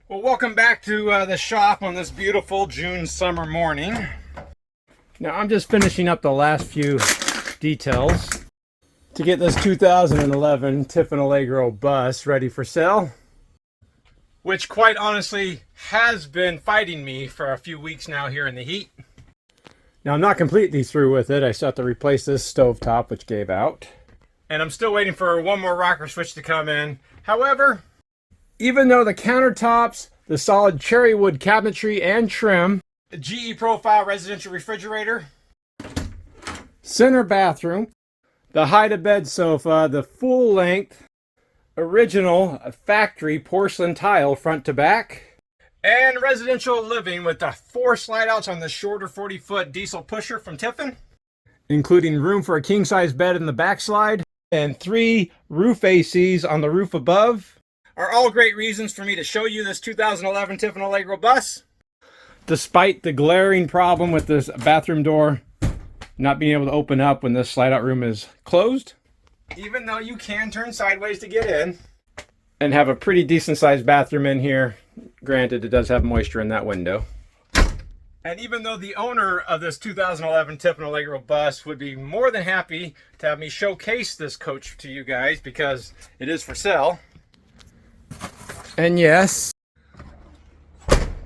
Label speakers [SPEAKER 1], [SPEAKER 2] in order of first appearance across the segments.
[SPEAKER 1] Well, welcome back to the shop on this beautiful June summer morning. Now I'm just finishing up the last few details to get this 2011 Tiffin Allegro bus ready for sale, which quite honestly has been fighting me for a few weeks now here in the heat. Now I'm not completely through with it. I still have to replace this stovetop, which gave out, and I'm still waiting for one more rocker switch to come in. However, even though the countertops, the solid cherry wood cabinetry and trim, the GE profile residential refrigerator, center bathroom, the hide-a-bed sofa, the full-length original factory porcelain tile front to back, and residential living with the 4 slide-outs on the shorter 40-foot diesel pusher from Tiffin, including room for a king-size bed in the backslide, and 3 roof ACs on the roof above, are all great reasons for me to show you this 2011 Tiffin Allegro bus. Despite the glaring problem with this bathroom door not being able to open up when this slide out room is closed, even though you can turn sideways to get in and have a pretty decent sized bathroom in here, granted it does have moisture in that window. And even though the owner of this 2011 Tiffin Allegro bus would be more than happy to have me showcase this coach to you guys because it is for sale. And yes,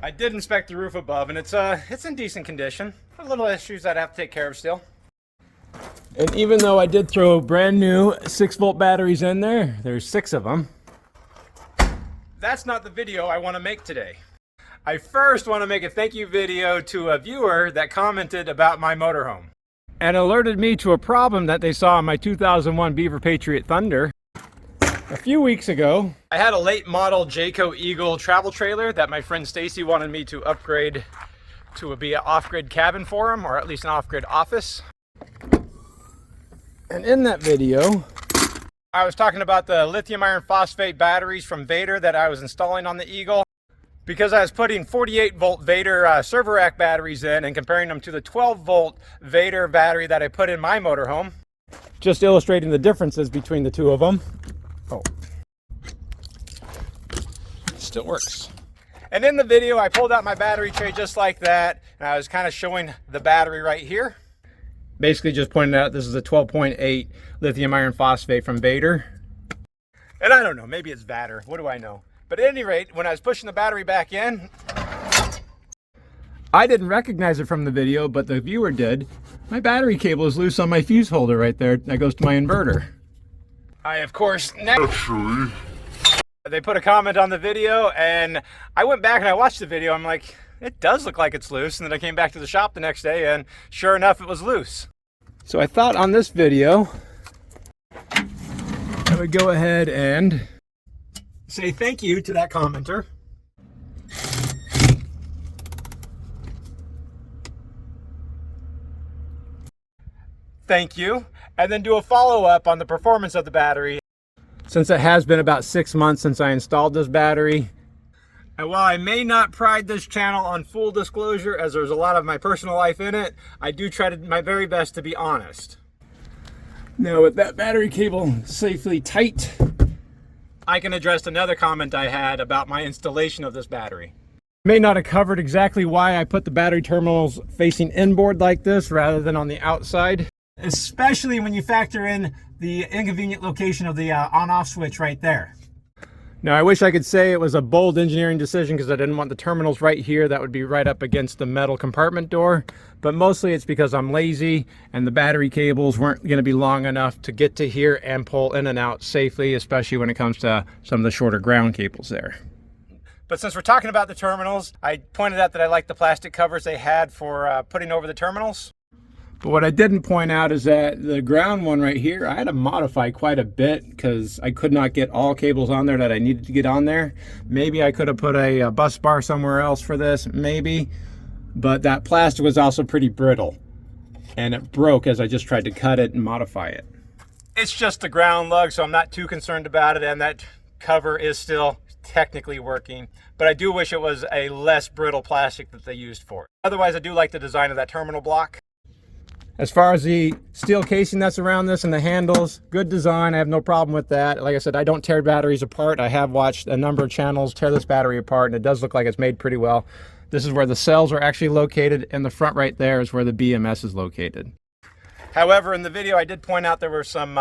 [SPEAKER 1] I did inspect the roof above, and it's in decent condition. A little issues that I have to take care of still. And even though I did throw brand new 6-volt batteries in there, there's 6 of them. That's not the video I want to make today. I first want to make a thank you video to a viewer that commented about my motorhome and alerted me to a problem that they saw in my 2001 Beaver Patriot Thunder. A few weeks ago, I had a late model Jayco Eagle travel trailer that my friend Stacy wanted me to upgrade to be an off-grid cabin for him, or at least an off-grid office. And in that video, I was talking about the lithium iron phosphate batteries from Vatrer that I was installing on the Eagle, because I was putting 48-volt Vatrer server rack batteries in and comparing them to the 12-volt Vatrer battery that I put in my motorhome, just illustrating the differences between the two of them. Oh, it still works. And in the video, I pulled out my battery tray just like that, and I was kind of showing the battery right here. Basically just pointing out this is a 12.8 lithium iron phosphate from Vatrer. And I don't know, maybe it's Vatrer, what do I know? But at any rate, when I was pushing the battery back in, I didn't recognize it from the video, but the viewer did. My battery cable is loose on my fuse holder right there. That goes to my inverter. I, of course, naturally, they put a comment on the video, and I went back and I watched the video. I'm like, it does look like it's loose. And then I came back to the shop the next day, and sure enough, it was loose. So I thought on this video, I would go ahead and say thank you to that commenter. Thank you. And then do a follow-up on the performance of the battery, since it has been about 6 months since I installed this battery. And while I may not pride this channel on full disclosure, as there's a lot of my personal life in it, I do try my very best to be honest. Now with that battery cable safely tight, I can address another comment I had about my installation of this battery. May not have covered exactly why I put the battery terminals facing inboard like this rather than on the outside, especially when you factor in the inconvenient location of the on-off switch right there. Now I wish I could say it was a bold engineering decision because I didn't want the terminals right here that would be right up against the metal compartment door, but mostly it's because I'm lazy and the battery cables weren't going to be long enough to get to here and pull in and out safely, especially when it comes to some of the shorter ground cables there. But since we're talking about the terminals, I pointed out that I liked the plastic covers they had for putting over the terminals. But what I didn't point out is that the ground one right here, I had to modify quite a bit because I could not get all cables on there that I needed to get on there. Maybe I could have put a bus bar somewhere else for this, maybe. But that plastic was also pretty brittle. And it broke as I just tried to cut it and modify it. It's just a ground lug, so I'm not too concerned about it. And that cover is still technically working. But I do wish it was a less brittle plastic that they used for it. Otherwise, I do like the design of that terminal block. As far as the steel casing that's around this and the handles, good design. I have no problem with that. Like I said, I don't tear batteries apart. I have watched a number of channels tear this battery apart, and it does look like it's made pretty well. This is where the cells are actually located, and the front right there is where the BMS is located. However, in the video, I did point out there were some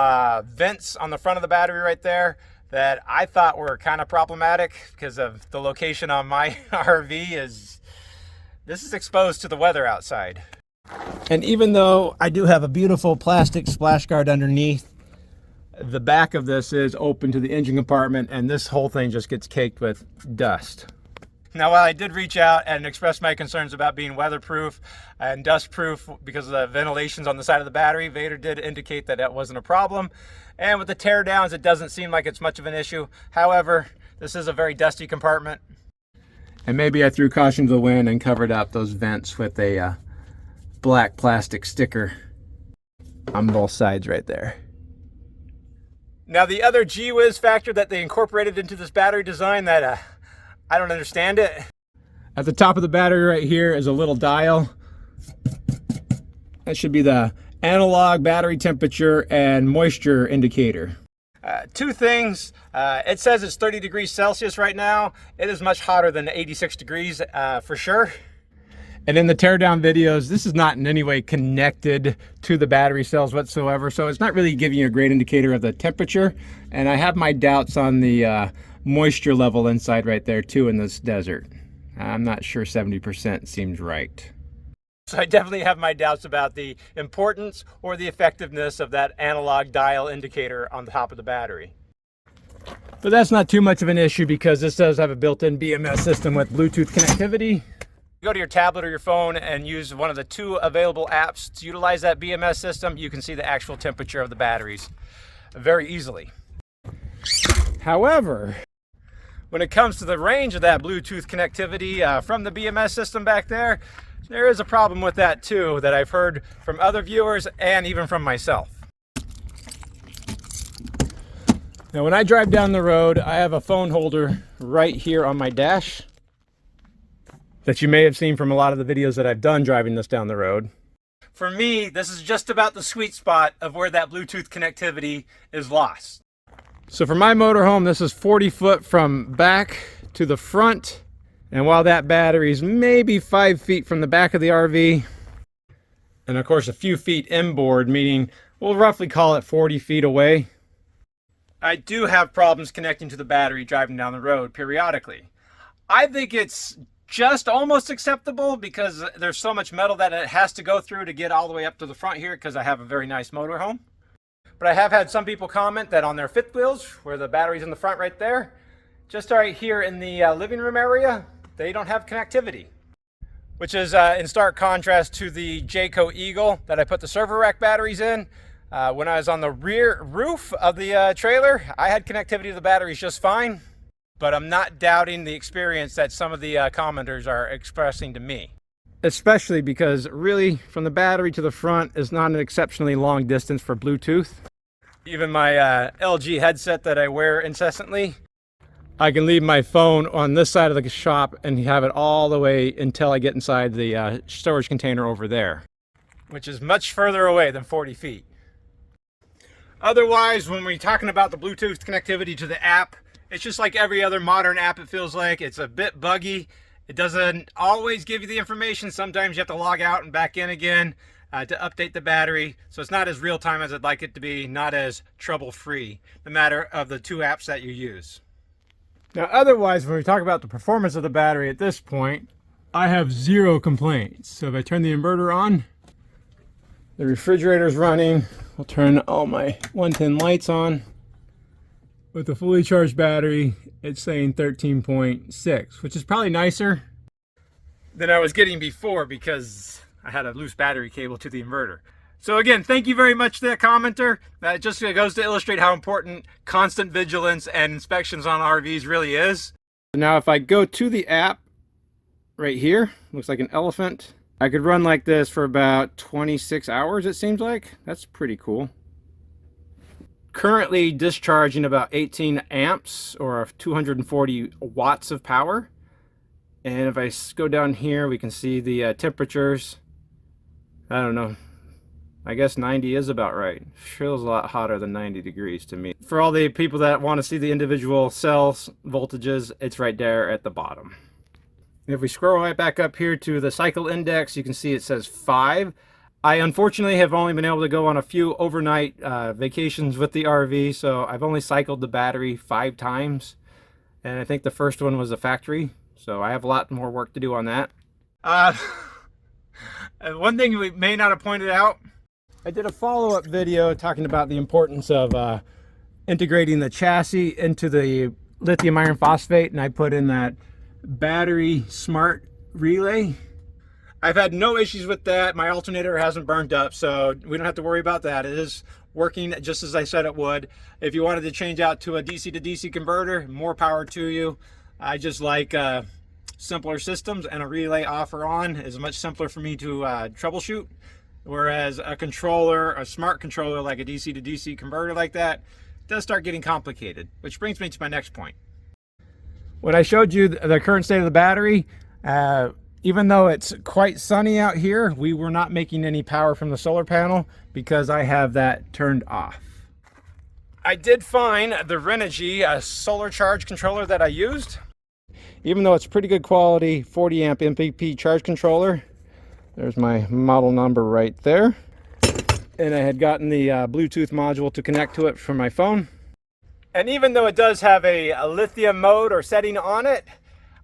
[SPEAKER 1] vents on the front of the battery right there that I thought were kind of problematic because of the location on my RV. This is exposed to the weather outside. And even though I do have a beautiful plastic splash guard underneath, the back of this is open to the engine compartment, and this whole thing just gets caked with dust. Now, while I did reach out and express my concerns about being weatherproof and dustproof because of the ventilations on the side of the battery, Vatrer did indicate that that wasn't a problem. And with the tear downs, it doesn't seem like it's much of an issue. However, this is a very dusty compartment. And maybe I threw caution to the wind and covered up those vents with a black plastic sticker on both sides right there. Now, the other gee whiz factor that they incorporated into this battery design that I don't understand it. At the top of the battery right here is a little dial. That should be the analog battery temperature and moisture indicator. Two things. It says it's 30 degrees Celsius right now. It is much hotter than 86 degrees for sure. And in the teardown videos, this is not in any way connected to the battery cells whatsoever, so it's not really giving you a great indicator of the temperature. And I have my doubts on the moisture level inside right there too in this desert. I'm not sure 70% seems right. So I definitely have my doubts about the importance or the effectiveness of that analog dial indicator on the top of the battery. But that's not too much of an issue because this does have a built-in BMS system with Bluetooth connectivity. You go to your tablet or your phone and use one of the two available apps to utilize that BMS system. You can see the actual temperature of the batteries very easily. However, when it comes to the range of that Bluetooth connectivity from the BMS system back there, there is a problem with that too that I've heard from other viewers and even from myself. Now, when I drive down the road, I have a phone holder right here on my dash that you may have seen from a lot of the videos that I've done driving this down the road. For me, this is just about the sweet spot of where that Bluetooth connectivity is lost. So for my motorhome, this is 40 foot from back to the front. And while that battery is maybe 5 feet from the back of the RV, and of course a few feet inboard, meaning we'll roughly call it 40 feet away, I do have problems connecting to the battery driving down the road periodically. I think it's just almost acceptable because there's so much metal that it has to go through to get all the way up to the front here because I have a very nice motorhome. But I have had some people comment that on their fifth wheels, where the battery's in the front right there, just right here in the living room area, they don't have connectivity. Which is in stark contrast to the Jayco Eagle that I put the server rack batteries in. When I was on the rear roof of the trailer, I had connectivity to the batteries just fine. But I'm not doubting the experience that some of the commenters are expressing to me. Especially because really from the battery to the front is not an exceptionally long distance for Bluetooth. Even my LG headset that I wear incessantly, I can leave my phone on this side of the shop and have it all the way until I get inside the storage container over there, which is much further away than 40 feet. Otherwise, when we're talking about the Bluetooth connectivity to the app, it's just like every other modern app, it feels like. It's a bit buggy. It doesn't always give you the information. Sometimes you have to log out and back in again to update the battery. So it's not as real time as I'd like it to be, not as trouble-free, no matter of the two apps that you use. Now, otherwise, when we talk about the performance of the battery at this point, I have zero complaints. So if I turn the inverter on, the refrigerator's running. I'll turn all my 110 lights on. With the fully charged battery, it's saying 13.6, which is probably nicer than I was getting before because I had a loose battery cable to the inverter. So again, thank you very much to that commenter. That just goes to illustrate how important constant vigilance and inspections on RVs really is. Now if I go to the app right here, looks like an elephant. I could run like this for about 26 hours, it seems like. That's pretty cool. Currently discharging about 18 amps or 240 watts of power. And if I go down here, we can see the temperatures. I don't know, I guess 90 is about right. Feels a lot hotter than 90 degrees to me. For all the people that want to see the individual cells voltages, it's right there at the bottom. If we scroll right back up here to the cycle index, you can see it says 5. I unfortunately have only been able to go on a few overnight vacations with the RV, so I've only cycled the battery 5 times. And I think the first one was a factory, so I have a lot more work to do on that. One thing we may not have pointed out, I did a follow-up video talking about the importance of integrating the chassis into the lithium iron phosphate, and I put in that battery smart relay. I've had no issues with that. My alternator hasn't burned up, so we don't have to worry about that. It is working just as I said it would. If you wanted to change out to a DC to DC converter, more power to you. I just like simpler systems, and a relay off or on is much simpler for me to troubleshoot. Whereas a controller, a smart controller like a DC to DC converter like that, does start getting complicated. Which brings me to my next point. When I showed you the current state of the battery, even though it's quite sunny out here, we were not making any power from the solar panel because I have that turned off. I did find the Renogy solar charge controller that I used. Even though it's pretty good quality 40 amp MPP charge controller, there's my model number right there. And I had gotten the Bluetooth module to connect to it from my phone. And even though it does have a lithium mode or setting on it,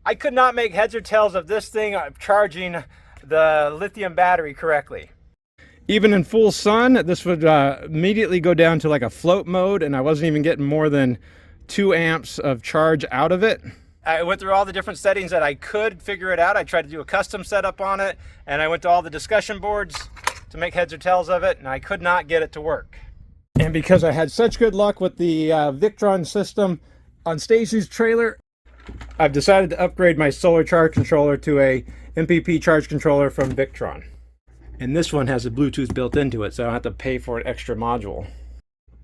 [SPEAKER 1] I could not make heads or tails of this thing charging the lithium battery correctly. Even in full sun, this would immediately go down to like a float mode, and I wasn't even getting more than 2 amps of charge out of it. I went through all the different settings that I could figure it out. I tried to do a custom setup on it, and I went to all the discussion boards to make heads or tails of it, and I could not get it to work. And because I had such good luck with the Victron system on Stacy's trailer, I've decided to upgrade my solar charge controller to a MPP charge controller from Victron. And this one has a Bluetooth built into it, so I don't have to pay for an extra module.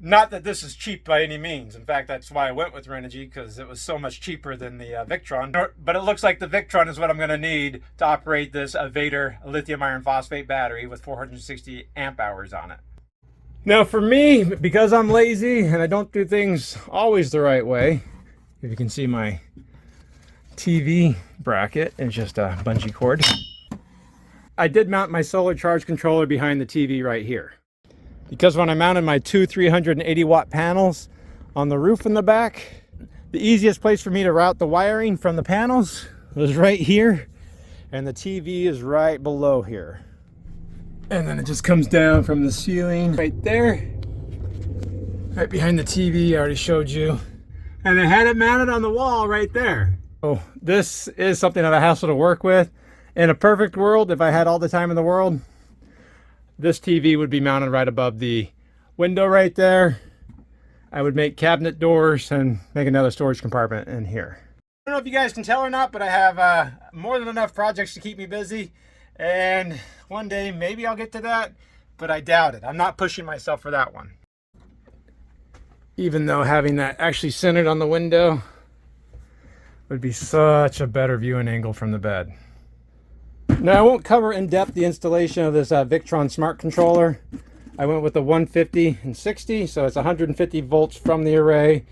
[SPEAKER 1] Not that this is cheap by any means. In fact, that's why I went with Renogy, because it was so much cheaper than the Victron. But it looks like the Victron is what I'm going to need to operate this Vatrer lithium iron phosphate battery with 460 amp hours on it. Now for me, because I'm lazy and I don't do things always the right way, if you can see my TV bracket, it's just a bungee cord. I did mount my solar charge controller behind the TV right here. Because when I mounted my two 380 watt panels on the roof in the back, the easiest place for me to route the wiring from the panels was right here, and the TV is right below here. And then it just comes down from the ceiling right there, right behind the TV. I already showed you. And I had it mounted on the wall right there. Oh, this is something of a hassle to work with. In a perfect world, if I had all the time in the world, this TV would be mounted right above the window right there. I would make cabinet doors and make another storage compartment in here. I don't know if you guys can tell or not, but I have more than enough projects to keep me busy. And one day, maybe I'll get to that, but I doubt it. I'm not pushing myself for that one. Even though having that actually centered on the window would be such a better viewing angle from the bed. Now, I won't cover in depth the installation of this Victron smart controller. I went with the 150 and 60, so it's 150 volts from the array,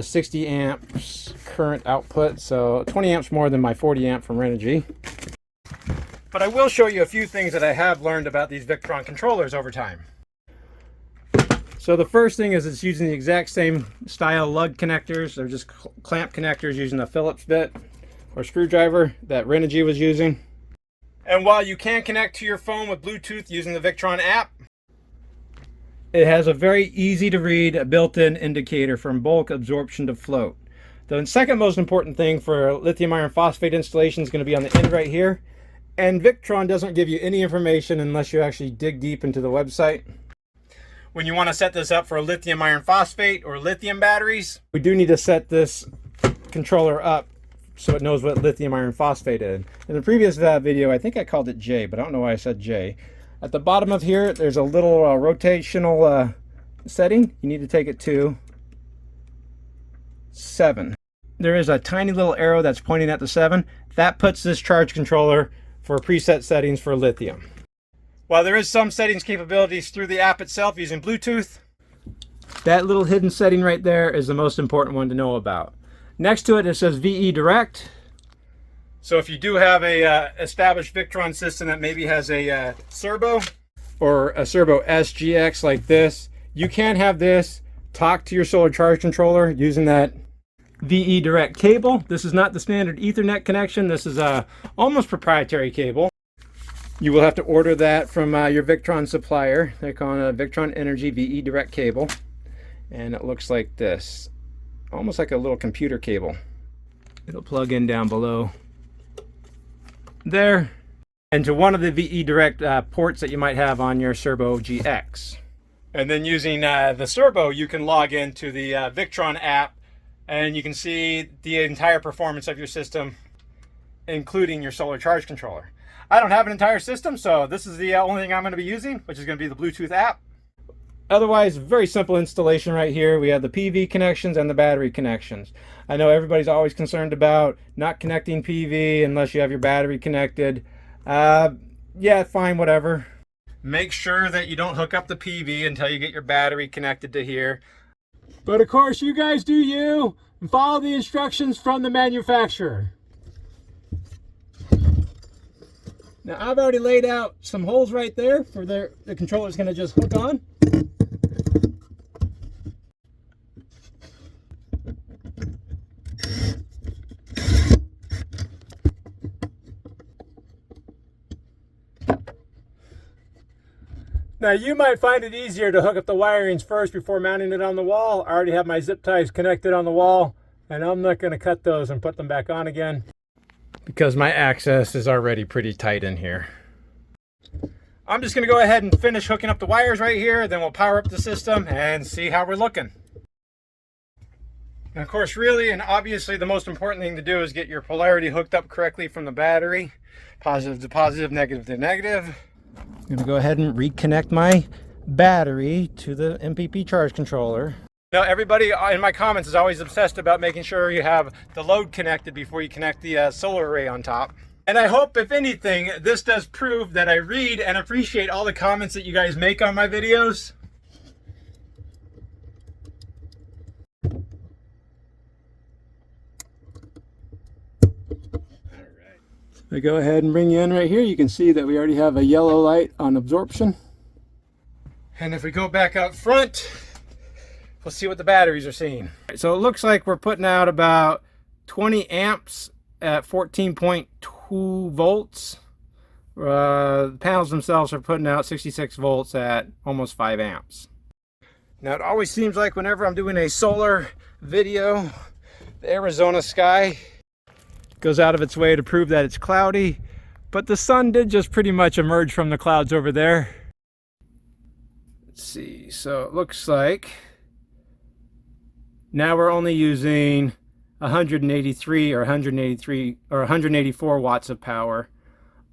[SPEAKER 1] 60 amps current output, so 20 amps more than my 40 amp from Renogy. But I will show you a few things that I have learned about these Victron controllers over time. So the first thing is it's using the exact same style lug connectors. They're just clamp connectors using a Phillips bit or screwdriver that Renogy was using. And while you can connect to your phone with Bluetooth using the Victron app, it has a very easy to read built-in indicator from bulk absorption to float. The second most important thing for lithium iron phosphate installation is going to be on the end right here. And Victron doesn't give you any information unless you actually dig deep into the website. When you want to set this up for lithium iron phosphate or lithium batteries, we do need to set this controller up so it knows what lithium iron phosphate is. In the previous video, I think I called it J, but I don't know why I said J. At the bottom of here, there's a little rotational setting. You need to take it to 7. There is a tiny little arrow that's pointing at the 7. That puts this charge controller for preset settings for lithium. While there is some settings capabilities through the app itself using Bluetooth, that little hidden setting right there is the most important one to know about. Next to it, it says VE Direct. So if you do have a established Victron system that maybe has a servo or a servo SGX like this, you can have this talk to your solar charge controller using that VE Direct cable. This is not the standard Ethernet connection. This is a almost proprietary cable. You will have to order that from your Victron supplier. They're calling it a Victron Energy VE Direct cable. And it looks like this, almost like a little computer cable. It'll plug in down below there, and to one of the VE Direct ports that you might have on your Servo GX. And then using the Servo, you can log into the Victron app, and you can see the entire performance of your system, including your solar charge controller. I don't have an entire system, so this is the only thing I'm going to be using, which is going to be the Bluetooth app. Otherwise, very simple installation right here. We have the PV connections and the battery connections. I know everybody's always concerned about not connecting PV unless you have your battery connected. Yeah, fine, whatever. Make sure that you don't hook up the PV until you get your battery connected to here. But of course, you guys do you, and follow the instructions from the manufacturer. Now, I've already laid out some holes right there for the controller's going to just hook on. Now, you might find it easier to hook up the wirings first before mounting it on the wall. I already have my zip ties connected on the wall, and I'm not going to cut those and put them back on again because my access is already pretty tight in here. I'm just going to go ahead and finish hooking up the wires right here, then we'll power up the system and see how we're looking. And of course, really and obviously the most important thing to do is get your polarity hooked up correctly from the battery. Positive to positive, negative to negative. I'm going to go ahead and reconnect my battery to the MPP charge controller. Now, everybody in my comments is always obsessed about making sure you have the load connected before you connect the solar array on top. And I hope, if anything, this does prove that I read and appreciate all the comments that you guys make on my videos. I go ahead and bring you in right here. You can see that we already have a yellow light on absorption. And if we go back out front, we'll see what the batteries are seeing. So it looks like we're putting out about 20 amps at 14.2 volts. The panels themselves are putting out 66 volts at almost 5 amps. Now, it always seems like whenever I'm doing a solar video, the Arizona sky goes out of its way to prove that it's cloudy, but the sun did just pretty much emerge from the clouds over there. Let's see, so it looks like now we're only using 183 or 184 watts of power.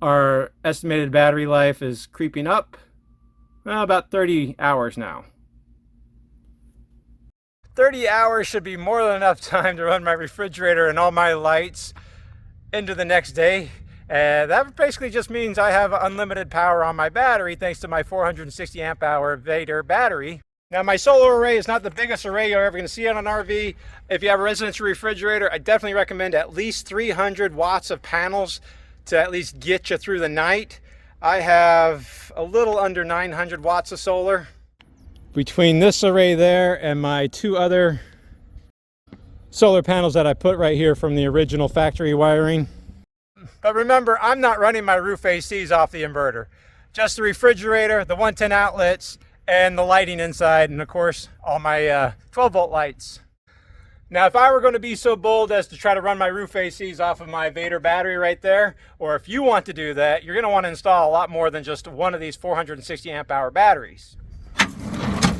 [SPEAKER 1] Our estimated battery life is creeping up, well, about 30 hours now. 30 hours should be more than enough time to run my refrigerator and all my lights into the next day. That basically just means I have unlimited power on my battery thanks to my 460 amp hour Vatrer battery. Now, my solar array is not the biggest array you're ever going to see on an RV. If you have a residential refrigerator, I definitely recommend at least 300 watts of panels to at least get you through the night. I have a little under 900 watts of solar. Between this array there and my two other solar panels that I put right here from the original factory wiring. But remember, I'm not running my roof ACs off the inverter. Just the refrigerator, the 110 outlets, and the lighting inside, and of course, all my 12 volt lights. Now, if I were going to be so bold as to try to run my roof ACs off of my Vatrer battery right there, or if you want to do that, you're going to want to install a lot more than just one of these 460 amp hour batteries.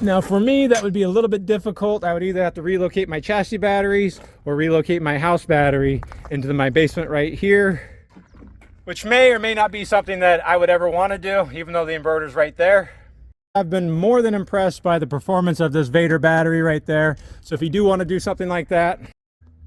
[SPEAKER 1] Now, for me, that would be a little bit difficult. I would either have to relocate my chassis batteries or relocate my house battery into my basement right here, which may or may not be something that I would ever want to do, even though the inverter's right there. I've been more than impressed by the performance of this Vatrer battery right there. So if you do want to do something like that.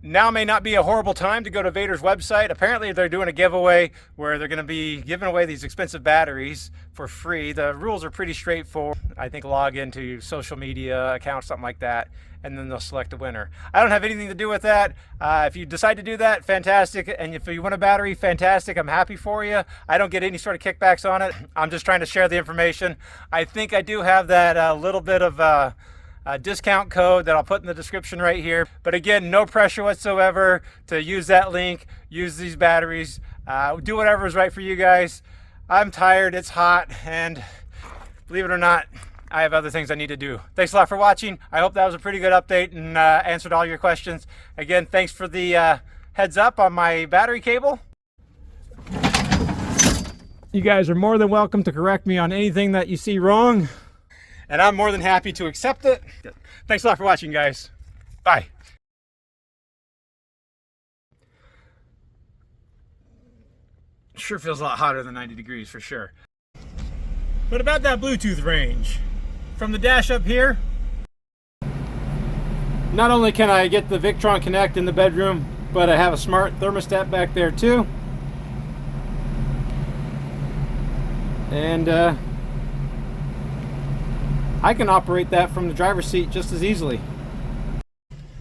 [SPEAKER 1] Now may not be a horrible time to go to Vatter's website. Apparently they're doing a giveaway where they're going to be giving away these expensive batteries for free. The rules are pretty straightforward. I think log into social media accounts, something like that, and then they'll select a winner. I don't have anything to do with that. If you decide to do that, fantastic. And if you win a battery, fantastic. I'm happy for you. I don't get any sort of kickbacks on it. I'm just trying to share the information. I think I do have that little bit of a discount code that I'll put in the description right here. But again, no pressure whatsoever to use that link, use these batteries, do whatever is right for you guys. I'm tired, it's hot, and believe it or not, I have other things I need to do. Thanks a lot for watching. I hope that was a pretty good update and answered all your questions. Again, thanks for the heads up on my battery cable. You guys are more than welcome to correct me on anything that you see wrong, and I'm more than happy to accept it. Thanks a lot for watching, guys. Bye. Sure feels a lot hotter than 90 degrees for sure. But about that Bluetooth range, from the dash up here, not only can I get the Victron Connect in the bedroom, but I have a smart thermostat back there too. And I can operate that from the driver's seat just as easily.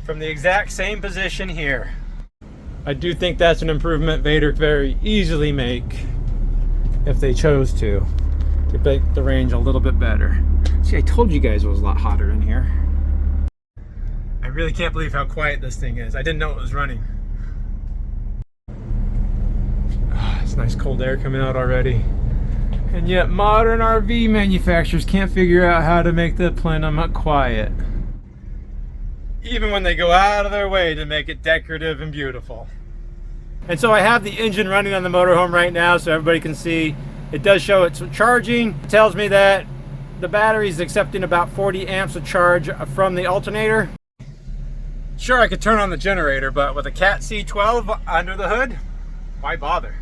[SPEAKER 1] From the exact same position here. I do think that's an improvement Vatrer could very easily make if they chose to make the range a little bit better. See, I told you guys it was a lot hotter in here. I really can't believe how quiet this thing is. I didn't know it was running. It's nice cold air coming out already. And yet modern RV manufacturers can't figure out how to make the plenum quiet. Even when they go out of their way to make it decorative and beautiful. And so I have the engine running on the motorhome right now so everybody can see. It does show it's charging. It tells me that the battery is accepting about 40 amps of charge from the alternator. Sure, I could turn on the generator, but with a Cat C12 under the hood, why bother?